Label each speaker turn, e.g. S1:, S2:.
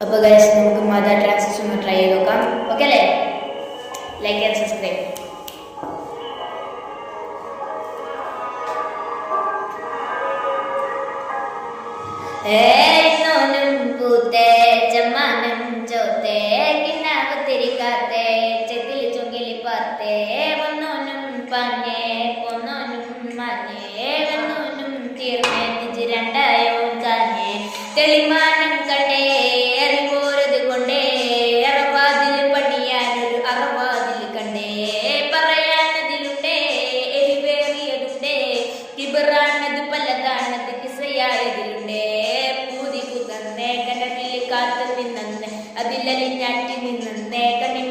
S1: അപ്പോൾ ഗൈസ് നമുക്ക് mother transition ഒന്ന് ട്രൈ ചെയ്ത് നോക്കാം. ഓക്കെ അല്ലേ? Like and subscribe. നോനും പൂത്തേ ചമ്മാനം ചോത്തേ കിന്നാവ് തിരിക്കാത്തേ ചെത്തിൽ ചുങ്കിലി പാർത്തേ വന്നോനും പാഞ്ഞേ പൊന്നോനും മാഞ്ഞേ വന്നോനും തീർന്നേ നെഞ്ച് രണ്ടായോ കാഞ്ഞേ തെളിമാനം കണ്ടേ അറിവോരത് കൊണ്ടേ അറവാതിൽ പണിയാനൊരു അറവാതിൽ കണ്ടേ പറയാനതിലുണ്ടേ എരിവേറിയതുണ്ടേ കിബറാണത് പലതാണത് കിസയായതിലുണ്ടേ പൂതി കുതന്നേ കനവിൽ കാത്തു നിന്നേ അതിലലിഞ്ഞാട്ടി നിന്നേ കണ്ണി